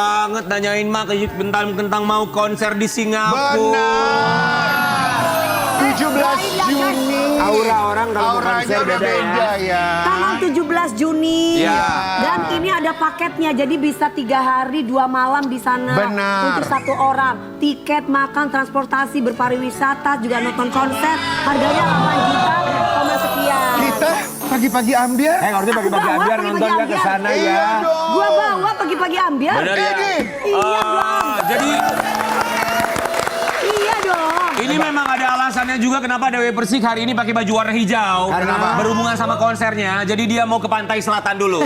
banget nanyain mak tentang mau konser di Singapura. Benar. 17 Juni. Aura orang kalau auranya udah beda ya. Tanggal 17 Juni. Ya. Dan ini ada paketnya, jadi bisa 3 hari 2 malam di sana. Benar. Untuk 1 orang. Tiket, makan, transportasi, berpariwisata, juga nonton konser. Harganya 8 juta, sekian. Kita pagi-pagi ambiar. Harusnya bagi-bagi Bawa ambiar pagi-pagi nonton ya ke ambiar. sana Iya ya. dong. Gua bawa pagi-pagi ambiar. Bener ya? Iya dong. Jadi Iya dong. ini memang ada alasannya juga kenapa Dewi Persik hari ini pakai baju warna hijau. Karena apa? Berhubungan sama konsernya. Jadi dia mau ke pantai selatan dulu.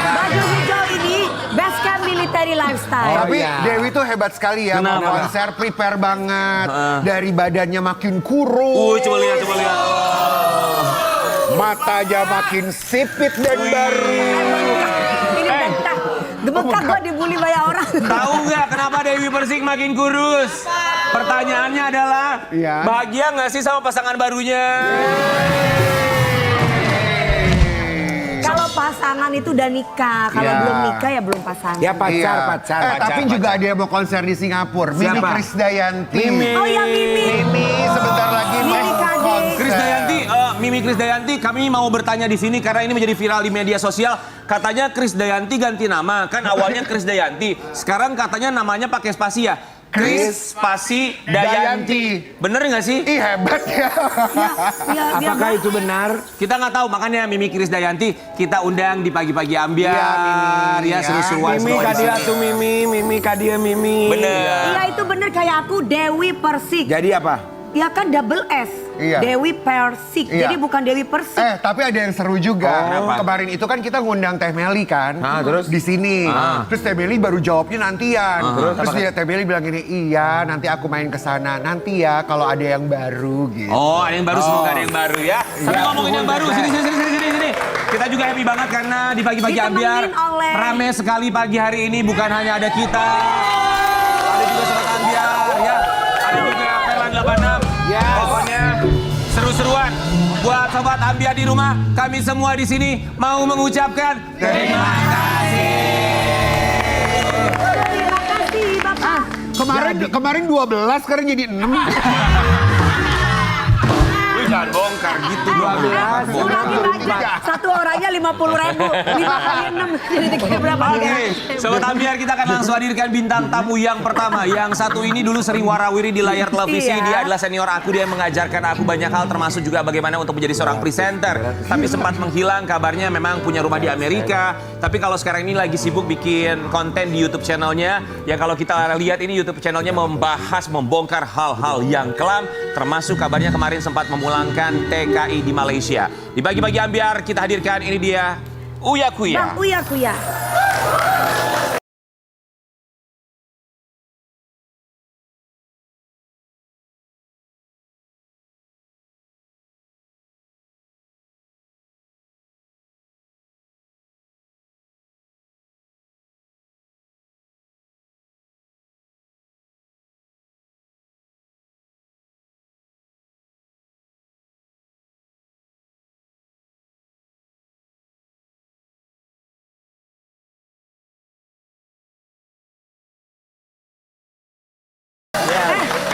Baju hijau ini best camp military lifestyle. Tapi iya. Dewi tuh hebat sekali ya. Mau Kenapa? konser prepare banget. Dari badannya makin kurus. Coba lihat. Matanya makin sipit dan baru. Ini bentah. Gebekak gua dibully banyak orang. Tahu nggak kenapa Dewi Persik makin kurus? Pertanyaannya adalah, Iya. bahagia nggak sih sama pasangan barunya? Kalau pasangan itu udah nikah, kalau Ya. belum nikah ya belum pasangan. Ya pacar. Tapi juga ada yang mau konser di Singapura. Mimi Siapa? Krisdayanti. Oh ya Mimi. Mimi sebentar lagi Mimi mau KD. konser. Krisdayanti, Mimi Krisdayanti, kami mau bertanya di sini karena ini menjadi viral di media sosial. Katanya Krisdayanti ganti nama, kan awalnya Krisdayanti. Sekarang katanya namanya pakai spasi ya. Kris spasi Dayanti. Bener nggak sih? Ih hebat ya. Ya, Apakah itu benar? Kita nggak tahu, makanya Mimi Krisdayanti kita undang di pagi-pagi ambiar. Iya, Mimi, Ya, ya. seru-seruan Mimi semua di kadia sini. tuh Mimi kadia Mimi. Bener. Iya itu bener kayak aku Dewi Persik. Jadi apa? Ya kan double S. Iya. Dewi Persik. Iya. Jadi bukan Dewi Persik. Tapi ada yang seru juga. Kenapa? Kemarin itu kan kita ngundang Teh Meli kan. Terus? Di sini. Terus Teh Meli baru jawabnya nantian. Terus dia Teh Meli bilang gini, iya nanti aku main ke sana. Nanti ya kalau ada yang baru gitu. Oh, ada yang baru, semoga ada yang baru ya. Tapi ngomongin yang baru, sini. Kita juga happy banget karena di pagi-pagi Ditemenin ambiar oleh- rame sekali pagi hari ini. Bukan hanya ada kita, ada juga sobat ambiar ya. Ada juga Pelan 86. Yes. Pokoknya seru-seruan. Buat sobat ambiar di rumah, kami semua di sini mau mengucapkan terima kasih. Terima kasih Bapak. Kemarin 12, sekarang jadi 6. Lu jangan bongkar gitu. 12. Kurangin aja. Satu orangnya 50.000. 5 kali 6. Jadi tiga berapa? Oke, Sobat Ambiar kita akan langsung hadirkan bintang tamu yang pertama. Yang satu ini dulu sering warawiri di layar televisi. Iya. Dia adalah senior aku, dia yang mengajarkan aku banyak hal termasuk juga bagaimana untuk menjadi seorang presenter. Tapi sempat menghilang, kabarnya memang punya rumah di Amerika. Tapi kalau sekarang ini lagi sibuk bikin konten di YouTube channelnya. Ya kalau kita lihat ini YouTube channelnya membongkar hal-hal yang kelam. Termasuk kabarnya kemarin sempat memulangkan TKI di Malaysia. Di Pagi-Pagi Ambiar kita hadirkan ini dia Uya Kuya. Bang Uya Kuya.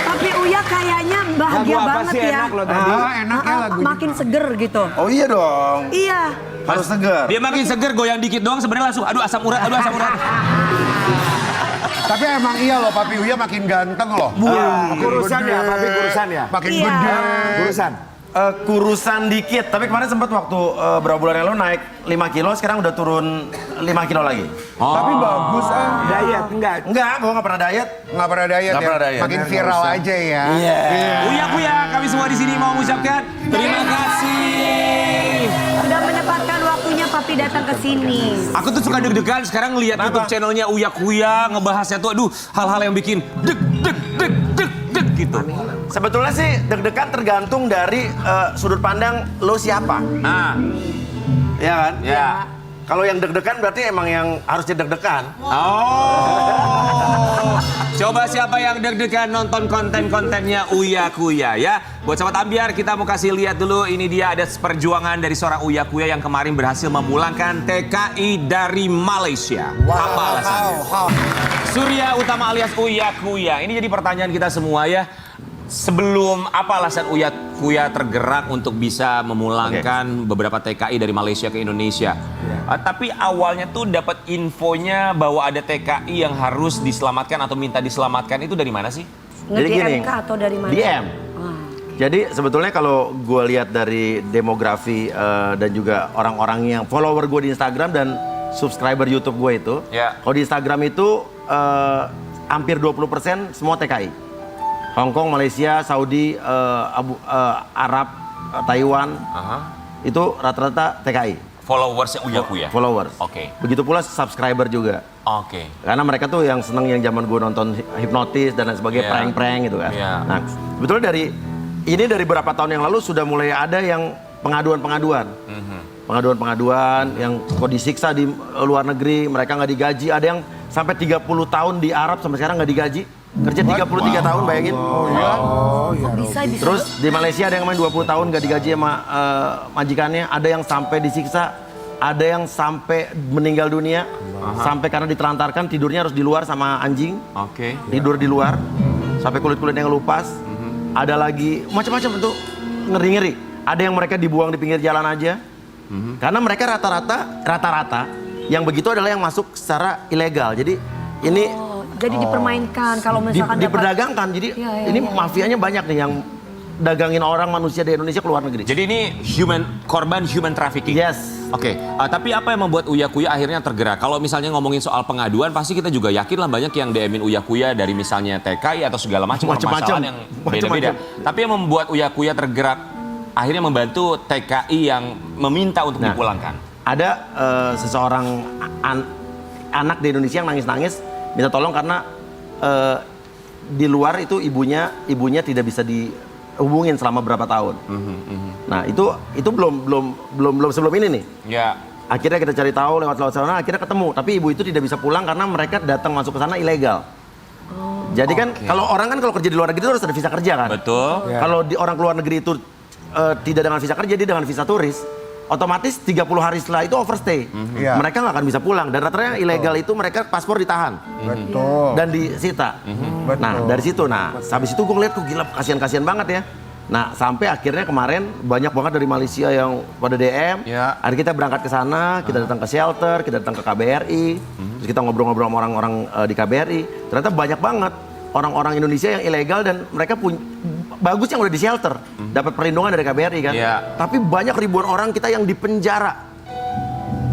Tapi Uya kayaknya bahagia Lagu apa banget sih ya. enak loh tadi? Enak ya lagu. Makin seger gitu. Oh iya dong, Iya. harus segar. Dia makin seger, goyang dikit doang sebenarnya langsung aduh asam urat. Tapi emang iya loh, Papi Uya makin ganteng loh. Kurusan Gede. ya, Papi kurusan ya? Makin Iya. gede. Kurusan. Kurusan dikit, tapi kemarin sempat waktu berapa bulan yang lalu naik 5 kilo, sekarang udah turun 5 kilo lagi. Tapi bagus Diet enggak? Enggak, gue nggak pernah diet. Nggak pernah diet Nggak ya. pernah diet. Makin viral aja ya. Iya. Uya Kuya, kami semua di sini mau mengucapkan terima kasih. Sudah menyempatkan waktunya Papi datang ke sini. Aku tuh suka deg-degan sekarang ngelihat YouTube channelnya Uya Kuya ngebahasnya tuh aduh hal-hal yang bikin deg gitu. Sebetulnya sih deg-degan tergantung dari sudut pandang lo siapa. Nah, Ya kan? ya. Kalau yang deg-degan berarti emang yang harusnya deg-degan. Oh. Coba siapa yang deg-degan nonton konten-kontennya Uya Kuya ya. Buat sahabat Ambiar, kita mau kasih lihat dulu. Ini dia ada perjuangan dari seorang Uya Kuya yang kemarin berhasil memulangkan TKI dari Malaysia. Apa alasannya? Surya Utama alias Uya Kuya. Ini jadi pertanyaan kita semua ya. Sebelum apa alasan Uya Kuya tergerak untuk bisa memulangkan beberapa TKI dari Malaysia ke Indonesia? Tapi awalnya tuh dapat infonya bahwa ada TKI yang harus diselamatkan atau minta diselamatkan itu dari mana sih? Jadi gini, Nge-DM kah atau dari mana? DM. Wah. Jadi sebetulnya kalau gue lihat dari demografi dan juga orang-orang yang follower gue di Instagram dan subscriber YouTube gue itu, Ya. kalau di Instagram itu hampir 20% semua TKI. Hong Kong, Malaysia, Saudi, Arab, Taiwan, itu rata-rata TKI. Followersnya Uya Kuya? Followers. Oke. Begitu pula subscriber juga. Oke. Karena mereka tuh yang seneng yang zaman gue nonton hipnotis dan lain sebagainya, Iya. prank-prank gitu kan. Iya. Nah, sebetulnya dari beberapa tahun yang lalu sudah mulai ada yang pengaduan-pengaduan. Pengaduan-pengaduan yang kok disiksa di luar negeri, mereka nggak digaji. Ada yang sampai 30 tahun di Arab sampai sekarang nggak digaji. Kerja 33 tahun, bayangin. Kok bisa? Terus di Malaysia ada yang main 20 tahun nggak digaji sama majikannya. Ada yang sampai disiksa. Ada yang sampai meninggal dunia. Sampai karena ditelantarkan, tidurnya harus di luar sama anjing. Oke. Tidur di luar. Sampai kulit-kulitnya ngelupas. Ada lagi macam-macam itu ngeri-ngeri. Ada yang mereka dibuang di pinggir jalan aja. Karena mereka rata-rata yang begitu adalah yang masuk secara ilegal. Jadi ini Jadi dipermainkan kalau misalkan diperdagangkan. Jadi Iya, ini iya. mafianya banyak nih yang dagangin orang manusia di Indonesia ke luar negeri. Jadi ini korban human trafficking? Yes. Oke, tapi apa yang membuat Uya Kuya akhirnya tergerak? Kalau misalnya ngomongin soal pengaduan, pasti kita juga yakin lah banyak yang DM-in Uya Kuya dari misalnya TKI atau segala macam permasalahan yang beda-beda. Tapi yang membuat Uya Kuya tergerak akhirnya membantu TKI yang meminta untuk dipulangkan. Ada seseorang anak di Indonesia yang nangis-nangis minta tolong karena di luar itu ibunya tidak bisa dihubungin selama berapa tahun. Nah itu belum sebelum ini nih. Ya. Akhirnya kita cari tahu lewat sana, akhirnya ketemu. Tapi ibu itu tidak bisa pulang karena mereka datang masuk ke sana ilegal. Jadi kan kalau orang kan kalau kerja di luar negeri itu harus ada visa kerja kan. Betul. Kalau orang keluar negeri itu tidak dengan visa kerja, dia dengan visa turis. Otomatis 30 hari setelah itu overstay. Iya. Mereka nggak akan bisa pulang. Dan rata-rata yang ilegal itu mereka paspor ditahan. Betul. Dan disita. Betul. Nah dari situ, habis itu gue ngeliat tuh gila kasihan-kasihan banget ya. Nah sampai akhirnya kemarin banyak banget dari Malaysia yang pada DM. Ya. Akhirnya kita berangkat ke sana, kita datang ke shelter, kita datang ke KBRI. Terus kita ngobrol-ngobrol sama orang-orang di KBRI. Ternyata banyak banget orang-orang Indonesia yang ilegal dan mereka bagus yang udah di shelter, dapat perlindungan dari KBRI kan. Iya. Tapi banyak ribuan orang kita yang di penjara.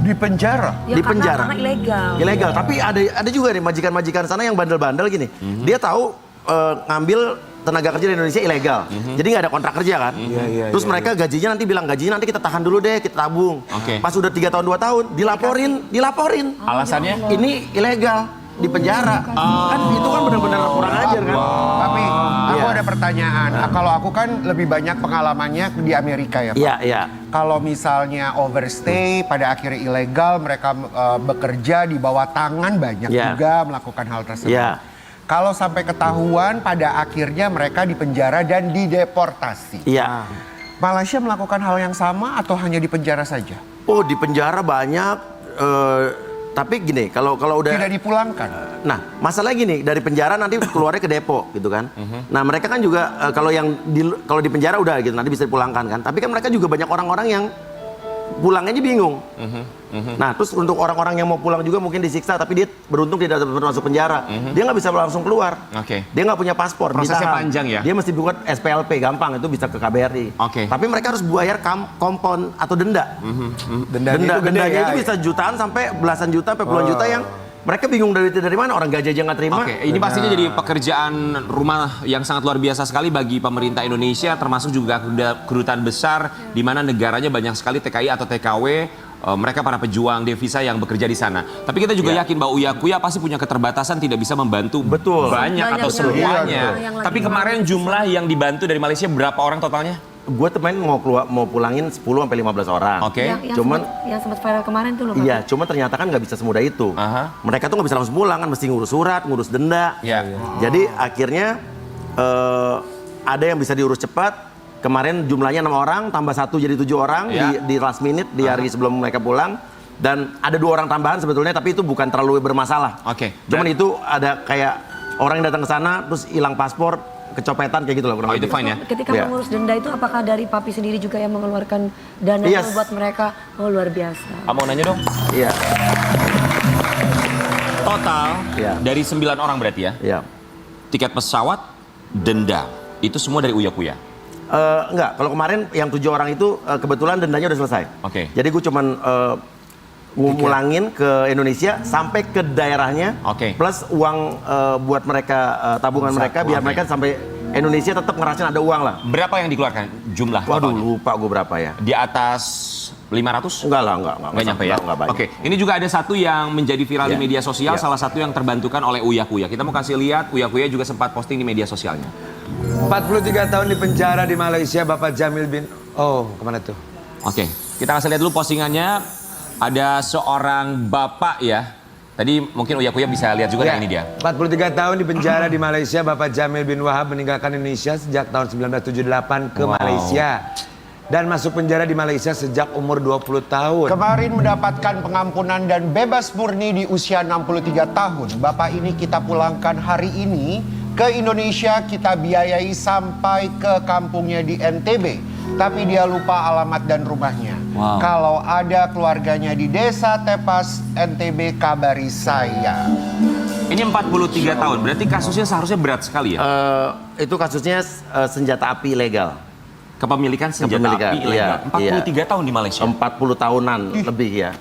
Di penjara? Ya, Di penjara. karena ilegal. Ilegal. Tapi ada juga nih majikan-majikan sana yang bandel-bandel gini. Dia tahu ngambil tenaga kerja di Indonesia ilegal. Jadi nggak ada kontrak kerja kan. Terus mereka gajinya nanti bilang gajinya nanti kita tahan dulu deh, kita tabung. Oke. Pas udah 3 tahun 2 tahun dilaporin. Alasannya? Ini ilegal di penjara. Kan itu kan benar-benar kurang ajar kan. Tapi aku Iya. ada pertanyaan. Kalau aku kan lebih banyak pengalamannya di Amerika ya Pak. Iya. Kalau misalnya overstay, pada akhirnya ilegal, mereka bekerja di bawah tangan banyak Iya. juga melakukan hal tersebut. Iya. Kalau sampai ketahuan, pada akhirnya mereka dipenjara dan dideportasi. Iya. Malaysia melakukan hal yang sama atau hanya di penjara saja? Oh di penjara banyak. Tapi gini, kalau udah Tidak dipulangkan? Nah, masalah gini, dari penjara nanti keluarnya ke depo gitu kan. Nah, mereka kan juga kalau di penjara udah gitu nanti bisa dipulangkan kan. Tapi kan mereka juga banyak orang-orang yang pulangnya aja bingung. Nah, terus untuk orang-orang yang mau pulang juga mungkin disiksa tapi dia beruntung tidak masuk penjara. Dia nggak bisa langsung keluar. Oke. Dia nggak punya paspor. Prosesnya ditahan. panjang ya? Dia mesti buat SPLP gampang itu bisa ke KBRI. Oke. Tapi mereka harus bayar kompon atau denda. Dendanya itu gede Dendanya ya? itu bisa jutaan sampai belasan juta sampai puluhan juta yang mereka bingung dari mana orang gaji aja nggak terima. Oke, ini pastinya jadi pekerjaan rumah yang sangat luar biasa sekali bagi pemerintah Indonesia, termasuk juga kedutaan besar di mana negaranya banyak sekali TKI atau TKW, mereka para pejuang devisa yang bekerja di sana. Tapi kita juga yakin bahwa Uya Kuya pasti punya keterbatasan, tidak bisa membantu Betul. banyak atau Banyak semuanya. yang lagi Tapi kemarin jumlah yang dibantu dari Malaysia berapa orang totalnya? gue temen mau pulangin 10 sampai 15 orang. Oke. Yang sempat viral kemarin tuh loh, Bapak. Iya, cuma ternyata kan nggak bisa semudah itu. Mereka tuh nggak bisa langsung pulang kan, mesti ngurus surat, ngurus denda. Iya. Jadi akhirnya ada yang bisa diurus cepat. Kemarin jumlahnya 6 orang, tambah 1 jadi 7 orang di last minute di hari sebelum mereka pulang. Dan ada 2 orang tambahan sebetulnya, tapi itu bukan terlalu bermasalah. Oke. Cuman itu ada kayak orang yang datang ke sana terus hilang paspor, kecopetan kayak gitu loh kurang Oh, itu lebih. fine ya. Ketika Iya. mengurus denda itu apakah dari Papi sendiri juga yang mengeluarkan dana Yes. buat mereka? Oh, luar biasa. Mau nanya dong. Iya, Total Iya. dari 9 orang berarti ya. iya. Tiket pesawat, denda. Itu semua dari Uya Kuya. Enggak, kalau kemarin yang 7 orang itu kebetulan dendanya udah selesai. Oke. Jadi gue cuman ngulangin ke Indonesia sampai ke daerahnya, Oke. plus uang buat mereka tabungan mereka biar Oke. mereka sampai Indonesia tetap ngerasain ada uang lah. Berapa yang dikeluarkan jumlah Waduh, totalnya? lupa gue berapa ya? Di atas 500? Enggak lah, enggak Nggak nyampe ya? enggak banyak. Oke, ini juga ada satu yang menjadi viral di Iya. media sosial, Iya. salah satu yang terbantukan oleh Uya Kuya. Kita mau kasih lihat, Uya Kuya juga sempat posting di media sosialnya. 43 tahun di penjara di Malaysia, Bapak Jamil bin... Oh, kemana tuh? Oke, kita kasih lihat dulu postingannya. Ada seorang bapak ya. Tadi mungkin Uya Kuya bisa lihat juga, Ya, ini dia. 43 tahun di penjara di Malaysia, Bapak Jamil bin Wahab meninggalkan Indonesia sejak tahun 1978 ke Wow. Malaysia. Dan masuk penjara di Malaysia sejak umur 20 tahun. Kemarin mendapatkan pengampunan dan bebas murni di usia 63 tahun. Bapak ini kita pulangkan hari ini ke Indonesia, kita biayai sampai ke kampungnya di NTB. Tapi dia lupa alamat dan rumahnya. Wow. Kalau ada keluarganya di Desa Tepas, NTB, kabari saya. Ini 43 tahun, berarti kasusnya seharusnya berat sekali ya? Itu kasusnya senjata api ilegal. Kepemilikan senjata Kepemilikan, api ilegal. iya, 43 tahun di Malaysia. 40 tahunan lebih ya.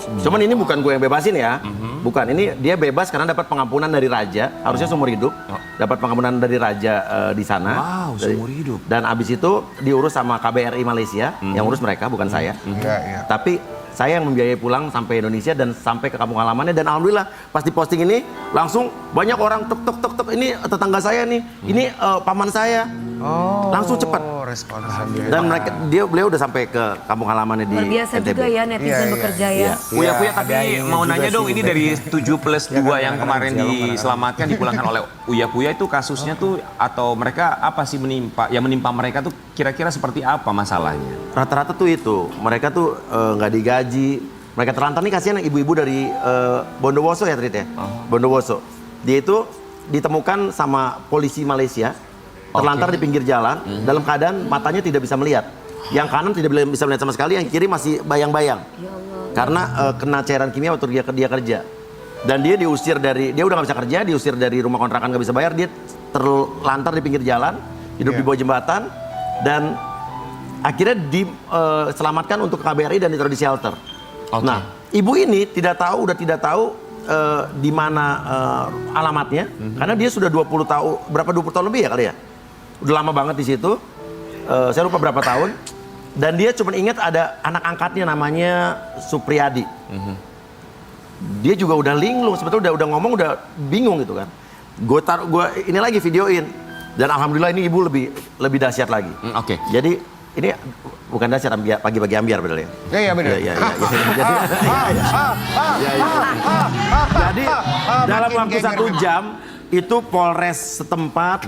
Cuman ini bukan gue yang bebasin ya. Bukan, ini dia bebas karena dapat pengampunan dari raja, harusnya seumur hidup. Dapat pengampunan dari raja di sana. Wow, seumur hidup. Dan abis itu diurus sama KBRI Malaysia, yang urus mereka bukan saya. Iya, iya. Tapi saya yang membiayai pulang sampai Indonesia dan sampai ke kampung halamannya, dan alhamdulillah pas di posting ini langsung banyak orang tuk ini tetangga saya nih, ini paman saya. Langsung cepat. Respon Dan beliau udah sampai ke kampung halamannya di Luar biasa NTB. juga ya netizen Iya, iya. bekerja ya. Uya Kuya, tapi ada yang mau juga nanya sih, dong, ini dari 7+2 yang kemarin kadang-kadang diselamatkan, dipulangkan oleh Uya Kuya, itu kasusnya tuh atau mereka apa sih menimpa mereka tuh kira-kira seperti apa masalahnya? Rata-rata tuh itu, mereka tuh nggak digaji. Mereka terlantar nih, kasihan yang ibu-ibu dari Bondowoso ya Trit ya? Bondowoso. Dia itu ditemukan sama polisi Malaysia, terlantar di pinggir jalan, dalam keadaan matanya tidak bisa melihat. Yang kanan tidak bisa melihat sama sekali, yang kiri masih bayang-bayang. Karena kena cairan kimia waktu dia kerja. Dan dia diusir dia udah nggak bisa kerja, diusir dari rumah kontrakan nggak bisa bayar, dia terlantar di pinggir jalan, hidup di bawah jembatan, dan akhirnya diselamatkan untuk KBRI dan ditaruh di shelter. Oke. Nah, ibu ini udah tidak tahu di mana alamatnya, karena dia sudah 20 tahun lebih ya kali ya. Udah lama banget di situ. Saya lupa berapa tahun. Dan dia cuma ingat ada anak angkatnya namanya Supriyadi. Dia juga udah linglung, sebetulnya udah ngomong udah bingung gitu kan. Gue ini lagi videoin, dan alhamdulillah ini ibu lebih dahsyat lagi. Oke. Jadi ini bukan dahsyat, pagi-pagi ambiar betul ya. Iya, benar. Iya. Jadi dalam makin waktu geger. 1 jam itu Polres setempat,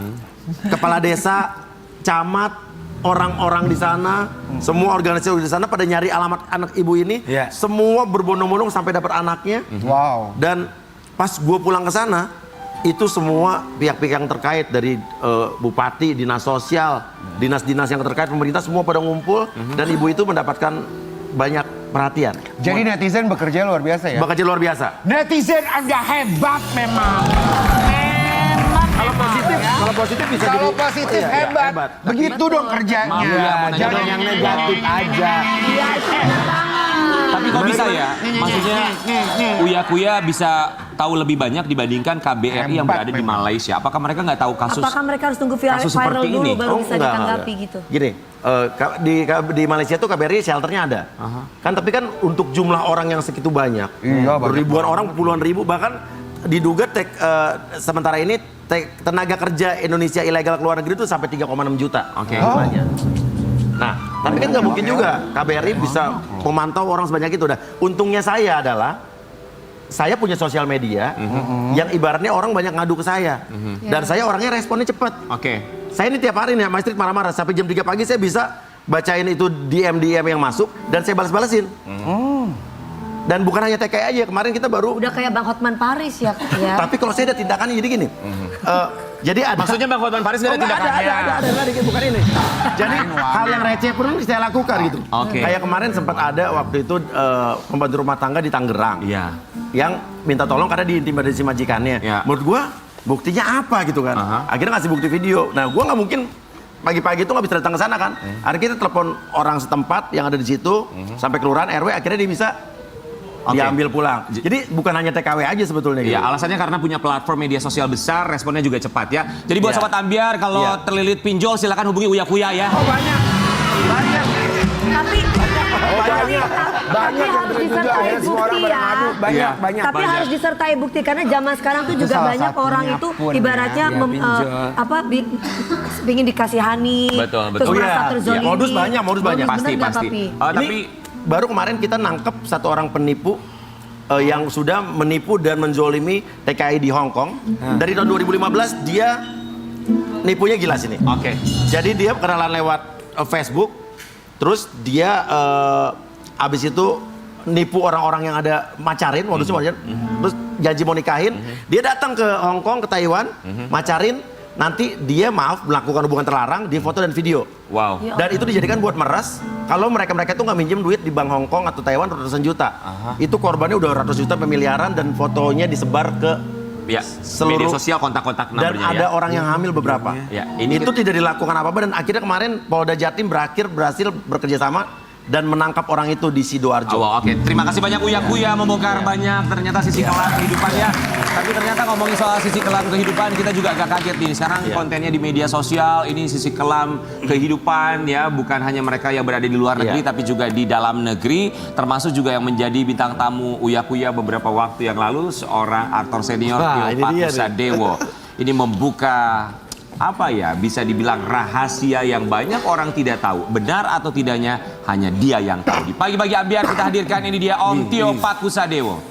kepala desa, camat, orang-orang di sana, semua organisasi di sana pada nyari alamat anak ibu ini. Iya. Semua berbondong-bondong sampai dapat anaknya. Wow. Dan pas gue pulang ke sana, itu semua pihak-pihak yang terkait dari bupati, dinas sosial, dinas-dinas yang terkait pemerintah semua pada ngumpul, dan ibu itu mendapatkan banyak perhatian. Jadi netizen bekerja luar biasa ya? Bekerja luar biasa. Netizen Anda hebat memang. Kalau positif bisa Kalau jadi- positif Iya, iya, hebat. Begitu dong kerjanya. Jangan yang negatif aja. Tapi kok bisa ya? Maksudnya Uya Kuya bisa tahu lebih banyak dibandingkan KBRI yang Hebat berada di memang. Malaysia. Apakah mereka nggak tahu kasus? Apakah mereka harus tunggu viral kasus seperti dulu ini? baru bisa enggak, ditanggapi enggak. gitu? Gini, di Malaysia tuh KBRI shelternya ada. Kan tapi kan untuk jumlah orang yang segitu banyak, Iya, banyak ribuan orang, puluhan ribu, bahkan diduga sementara ini tenaga kerja Indonesia ilegal ke luar negeri itu sampai 3,6 juta. Oke. jumlahnya. Nah, tapi kan nggak mungkin juga KBRI bisa memantau orang sebanyak itu. Nah, untungnya saya adalah saya punya sosial media yang ibaratnya orang banyak ngadu ke saya. Dan saya orangnya responnya cepat. Oke. Saya ini tiap hari nih sama istri marah-marah. Sampai jam 3 pagi saya bisa bacain itu DM yang masuk dan saya balas-balasin. Dan bukan hanya TKI aja, kemarin kita baru... Udah kayak Bang Hotman Paris ya. Tapi kalau saya ada tindakannya jadi gini. Jadi ada... Maksudnya Bang Hotman Paris nggak ada tindakannya? Ada, bukan ini. Jadi hal yang receh pun saya lakukan gitu. Oke. Kayak kemarin sempat ada waktu itu pembantu rumah tangga di Tangerang. Iya. Yang minta tolong karena diintimidasi majikannya. Iya. Menurut gua buktinya apa gitu kan. Akhirnya ngasih bukti video. Nah gua nggak mungkin pagi-pagi itu nggak bisa datang ke sana kan. Akhirnya kita telepon orang setempat yang ada di situ. Sampai kelurahan RW akhirnya dia bisa diambil pulang. Jadi bukan hanya TKW aja sebetulnya gitu. Iya, alasannya karena punya platform media sosial besar, responnya juga cepat ya. Jadi buat sobat Ambiar, kalau terlilit pinjol silakan hubungi Uya Kuya ya. Oh banyak. Tapi Banyak yang harus begitu juga, disertai akhirnya semua orang bukti ya. beradu. Banyak. Tapi harus disertai bukti karena zaman sekarang tuh juga salah banyak orang satunya itu pun ibaratnya ingin dikasihani, Betul, betul. terus merasa Iya. terzolimi. Modus banyak. Pasti, Bener nggak, pasti. Papi? Ini baru kemarin kita nangkep satu orang penipu yang sudah menipu dan menzolimi TKI di Hong Kong. Dari tahun 2015 dia nipunya gila sini. Oke. Jadi dia kenalan lewat Facebook, terus dia abis itu nipu orang-orang yang ada macarin, modusnya macarin, terus janji mau nikahin. Dia datang ke Hong Kong, ke Taiwan, macarin. Nanti dia melakukan hubungan terlarang, di foto dan video. Wow. Dan itu dijadikan buat meres. Kalau mereka itu nggak minjem duit di bank Hong Kong atau Taiwan ratusan juta. Itu korbannya udah ratus juta, miliaran, dan fotonya disebar ke Ya, seluruh media sosial kontak-kontak dan nomornya ada ya. orang yang hamil beberapa. Ya, ini itu tidak dilakukan apa-apa dan akhirnya kemarin Polda Jatim berhasil bekerja sama dan menangkap orang itu di Sidoarjo. Oh, oke. Terima kasih banyak Uya Kuya membongkar banyak ternyata sisi kelam kehidupan ya. Tapi ternyata ngomongin soal sisi kelam kehidupan kita juga agak kaget nih. Sekarang kontennya di media sosial ini sisi kelam kehidupan ya, bukan hanya mereka yang berada di luar negeri tapi juga di dalam negeri, termasuk juga yang menjadi bintang tamu Uya Kuya beberapa waktu yang lalu seorang aktor senior Tio Pakusadewo. Ini membuka apa ya, bisa dibilang rahasia yang banyak orang tidak tahu. Benar atau tidaknya hanya dia yang tahu. Di pagi-pagi Ambiar kita hadirkan ini dia Om Tio Pakusadewo.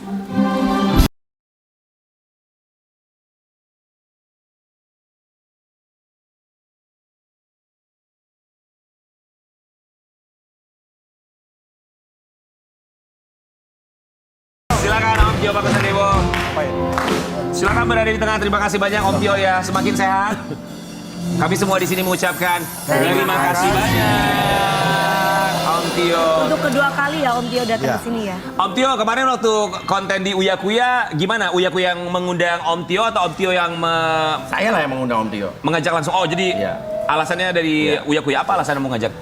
Silakan Om Tio Pakusadewo. Silakan berada di tengah. Terima kasih banyak Om Tio ya. Semakin sehat. Kami semua di sini mengucapkan terima kasih banyak Om Tio. Untuk kedua kali ya Om Tio datang ke sini ya. Om Tio, kemarin waktu konten di Uya Kuya, gimana? Uya Kuya yang mengundang Om Tio atau Om Tio yang Saya lah yang mengundang Om Tio. mengajak langsung? Oh, jadi alasannya dari Uya Kuya, apa alasannya mau ngajak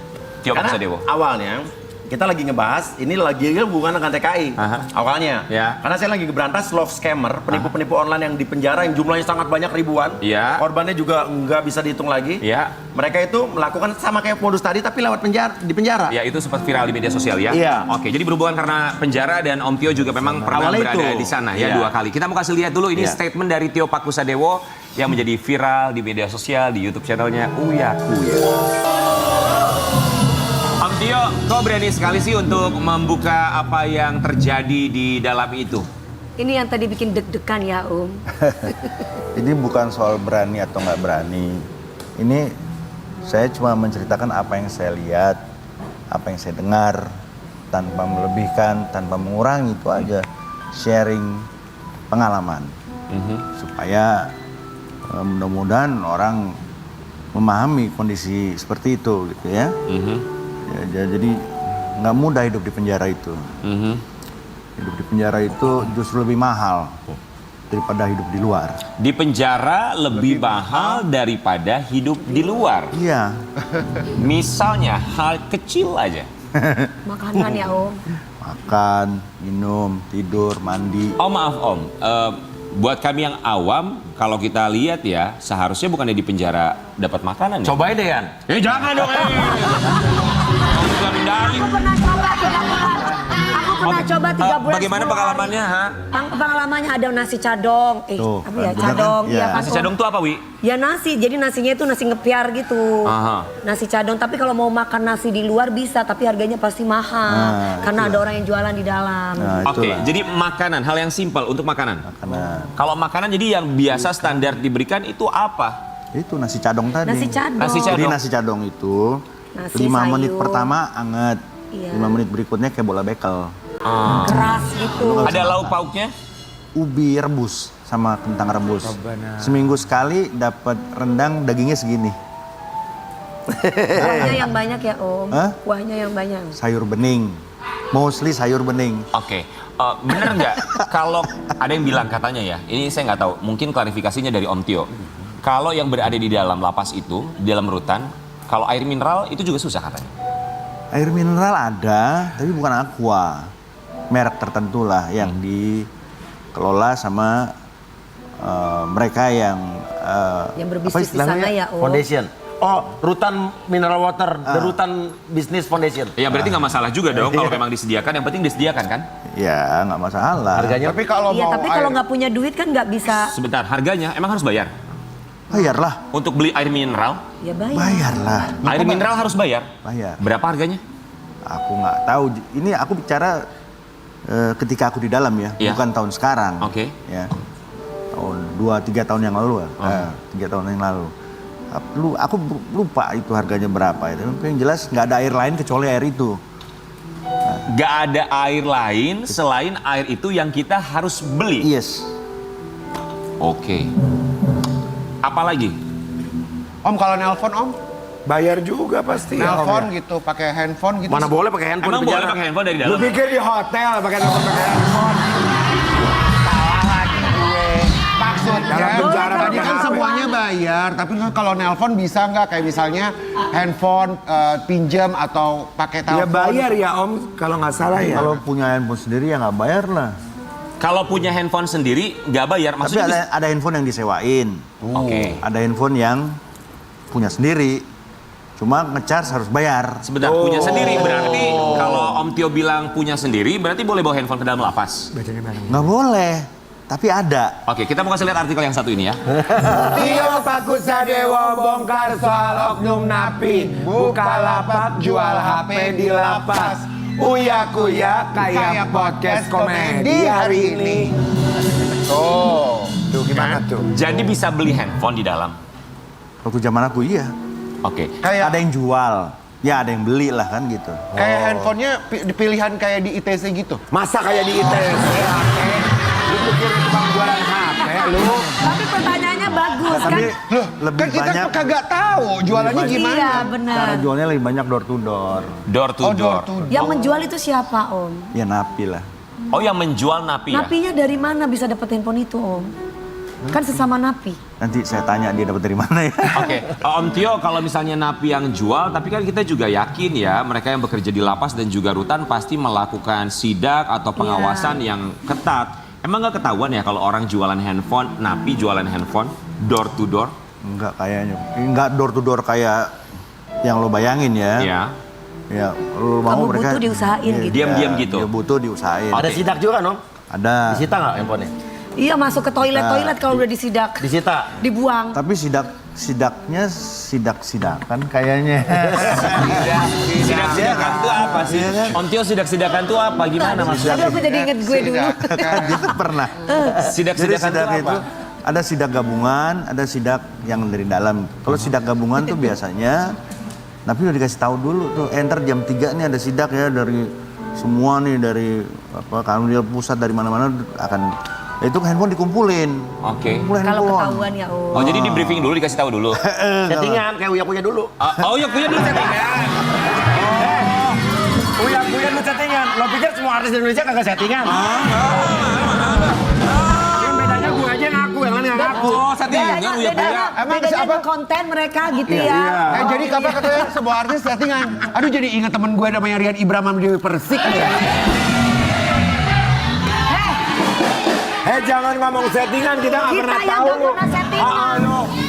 Tio Pakusadewo? Awalnya kita lagi ngebahas, ini lagi hubungan dengan TKI awalnya. Ya. Karena saya lagi ngeberantas love scammer, penipu-penipu online yang di penjara yang jumlahnya sangat banyak ribuan. Ya. Korbannya juga nggak bisa dihitung lagi. Ya. Mereka itu melakukan sama kayak modus tadi tapi lewat di penjara. Ya, itu sempat viral di media sosial ya? Iya. Oke, jadi berhubungan karena penjara dan Om Tio juga memang pernah Awalnya berada itu. di sana ya Iya. 2 kali. Kita mau kasih lihat dulu ini Iya. statement dari Tio Pakusadewo yang menjadi viral di media sosial, di YouTube channelnya Uya Kuya. Om Tio, kok berani sekali sih untuk membuka apa yang terjadi di dalam itu? Ini yang tadi bikin deg-degan ya Om. Ini bukan soal berani atau nggak berani. Ini saya cuma menceritakan apa yang saya lihat, apa yang saya dengar, tanpa melebihkan, tanpa mengurangi, itu aja. Sharing pengalaman. Supaya mudah-mudahan orang memahami kondisi seperti itu gitu ya. Jadi nggak mudah hidup di penjara itu. Hidup di penjara itu justru lebih mahal daripada hidup di luar. Di penjara lebih mahal daripada hidup di luar. Iya. Misalnya hal kecil aja. Makanan ya Om. Makan, minum, tidur, mandi. Oh maaf Om, buat kami yang awam, kalau kita lihat ya, seharusnya bukannya di penjara dapat makanan ya? Cobain deh Yan. Jangan dong, Mau juga mendaling. Aku pernah coba 3 bulan. Aku pernah coba 3 bulan. Bagaimana 10 hari. pengalamannya, ha? Pengalamannya ada nasi cadong. Tuh, Apa ya? bener kan? Cadong. Iya. Iya kan, Nasi Om? cadong tuh apa, Wi? Ya nasi, jadi nasinya itu nasi ngepiar gitu. Aha. Nasi cadong, tapi kalau mau makan nasi di luar bisa, tapi harganya pasti mahal. Nah, karena ada orang yang jualan di dalam. Nah, Oke, itulah. jadi makanan, hal yang simpel untuk makanan. Karena Kalau makanan jadi yang biasa standar diberikan itu apa? itu nasi cadong tadi. Nasi cadong. Nasi cadong. Jadi nasi cadong itu Nasi 5 menit sayur. pertama anget. Iya. 5 menit berikutnya kayak bola bekel. Keras gitu. Ada lauk pauknya? Ubi rebus sama kentang rebus. Seminggu sekali dapat rendang dagingnya segini. Kuahnya yang banyak ya Om. Hah? Kuahnya yang banyak. Sayur bening. Mostly sayur bening. Oke, bener nggak kalau ada yang bilang katanya ya, ini saya nggak tahu, mungkin klarifikasinya dari Om Tio. Kalau yang berada di dalam lapas itu, di dalam rutan, kalau air mineral itu juga susah katanya. Air mineral ada, tapi bukan aqua. Merek tertentu lah yang dikelola sama mereka yang Yang berbisnis di sana ya Om. Foundation. Oh, Rutan Mineral Water, The Rutan Business Foundation. Ya berarti nggak masalah juga dong kalau memang disediakan, yang penting disediakan kan? Ya nggak masalah. Harganya Tapi kalau Iya, mau tapi kalau nggak punya duit kan nggak bisa. Sebentar, harganya emang harus bayar? Bayarlah, Untuk beli air mineral, Ya bayar. bayarlah, air mineral harus bayar? bayar. Berapa harganya? Aku nggak tahu. Ini aku bicara ketika aku di dalam ya, Iya. bukan tahun sekarang. Oke. Ya, tahun 2-3 tahun yang lalu. 3 tahun yang lalu. Aku lupa itu harganya berapa itu. Tapi yang jelas nggak ada air lain kecuali air itu. Nggak ada air lain selain air itu yang kita harus beli? Yes. Oke. Apalagi? Om kalau nelpon Om, Bayar juga pasti. ya, Om, nelpon ya. gitu, pakai handphone gitu. mana boleh pakai handphone Emang di boleh penjara. pakai handphone dari Lu dalam? pikir di hotel pakai handphone? Maksudnya Dalam penjara tadi kan pakai semuanya bayar, tapi kan kalau nelpon bisa nggak kayak misalnya handphone pinjam atau pakai Ya telepon? bayar ya Om, kalau nggak salah ya. Kalau punya handphone sendiri ya nggak bayar lah. Kalau punya handphone sendiri nggak bayar, Tapi maksudnya ada handphone yang disewain. Oke. Ada handphone yang punya sendiri. Cuma ngecharge harus bayar. Sebentar, punya sendiri berarti kalau Om Tio bilang punya sendiri berarti boleh bawa handphone ke dalam lapas? Bacanya bareng. Nggak boleh. Tapi ada. Oke, kita mau kasih lihat artikel yang satu ini ya. Tio Pakusadewo bongkar soal oknum napi. Bukalapak jual HP di lapas. Uya kuya kayak podcast komedi hari ini. Tuh gimana tuh? Jadi bisa beli handphone di dalam. Waktu zaman aku iya. Oke. Kayak Ada yang jual. Ya ada yang beli lah kan gitu. kayak handphonenya pilihan kayak di ITC gitu. Masa kayak di ITS? Lu pikir itu bang jualan HP lu? Tapi pertanyaannya bagus kan? Tapi lebih Kan kita banyak. kagak tahu jualannya gimana. Iya benar. Cara jualnya lebih banyak door to door. Door to Oh, door. door to door. Yang menjual itu siapa Om? Ya napi lah. Oh, yang menjual napi ya? Napinya dari mana bisa dapat handphone itu Om? Kan sesama napi. Nanti saya tanya dia dapat dari mana ya. Oke, Om Tio kalau misalnya napi yang jual, tapi kan kita juga yakin ya mereka yang bekerja di lapas dan juga rutan pasti melakukan sidak atau pengawasan yang ketat. Emang nggak ketahuan ya kalau orang jualan handphone, napi jualan handphone, door to door? Enggak kayaknya. Enggak door to door kayak yang lo bayangin ya. Ya. Ya, lo mau Kamu mereka butuh diusahain gitu. Diam-diam gitu. Dia butuh diusahain. Ada sidak juga, Nom? Ada. Disita nggak handphonenya? Iya masuk ke toilet kalau udah disidak. Disita. Dibuang. Tapi sidaknya sidak-sidakan kayaknya. Sidak-sidakan itu apa sih? Iya kan? Om Tio sidak-sidakan itu apa? Gimana maksudnya? Aduh aku jadi inget gue dulu. Gitu pernah. Jadi Sidak-sidakan itu sidak apa? itu ada sidak gabungan, ada sidak yang dari dalam. Kalau sidak gabungan tuh biasanya, tapi udah dikasih tahu dulu tuh, enter jam 3 nih ada sidak ya dari semua nih dari apa Kanwil pusat dari mana-mana akan itu handphone dikumpulin. Oke. Kumpulin Kalau handphone. ketahuan ya Om. Oh, jadi di briefing dulu dikasih tahu dulu. Settingan kayak uya-uya dulu. Oh, ya punya dulu settingan. Uya-uya lu settingan. Lo pikir semua artis di Indonesia kagak settingan? Yang bedanya gue aja ngaku, yang lain nggak ngaku. Oh, settingan uya punya. Emang bedanya siapa? di konten mereka gitu ya. Jadi kabar katanya sebuah artis settingan. Aduh jadi ingat temen gue namanya Rian Ibram sama Dewi Persik. Jangan ngomong settingan, kita nggak Kita pernah yang tahu gak lu. pernah settingan.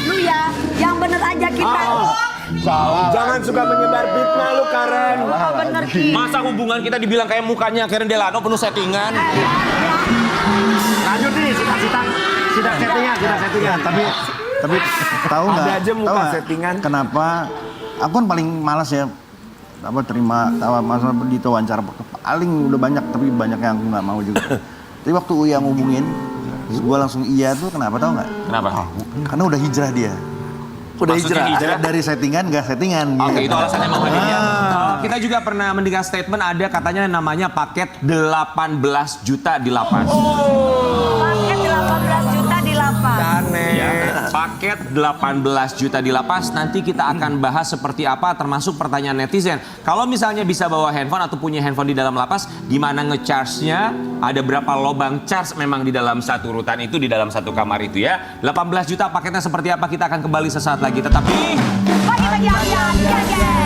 Lu ya, yang bener aja kita. Salah. Jangan suka menyebar fitnah lu, Karen. Oh, bener Ki. Masa hubungan kita dibilang kayak mukanya Karen Delano penuh settingan? Lanjut nih, sudah settingan. Tapi tahu nggak? Ada aja muka tahu nggak settingan. Kenapa? Aku kan paling malas ya terima masalah di wawancara paling udah banyak, tapi banyak yang aku nggak mau juga. Tapi waktu Uya ngubungin, gue langsung iya tuh kenapa tahu nggak? Kenapa? Karena udah hijrah dia. Udah Maksudnya hijrah? Dari settingan nggak settingan. Oke, itu alasannya mau hadirnya. Ah. Kita juga pernah mendengar statement ada katanya namanya paket 18 juta di lapas. Paket 18 juta di lapas. Ya, paket 18 juta di lapas. Nanti kita akan bahas seperti apa, termasuk pertanyaan netizen. Kalau misalnya bisa bawa handphone atau punya handphone di dalam lapas, gimana ngecharge-nya? Ada berapa lubang charge memang di dalam satu rutan itu, di dalam satu kamar itu ya. 18 juta paketnya seperti apa, kita akan kembali sesaat lagi. Tetapi Bagi-bagi hadiah.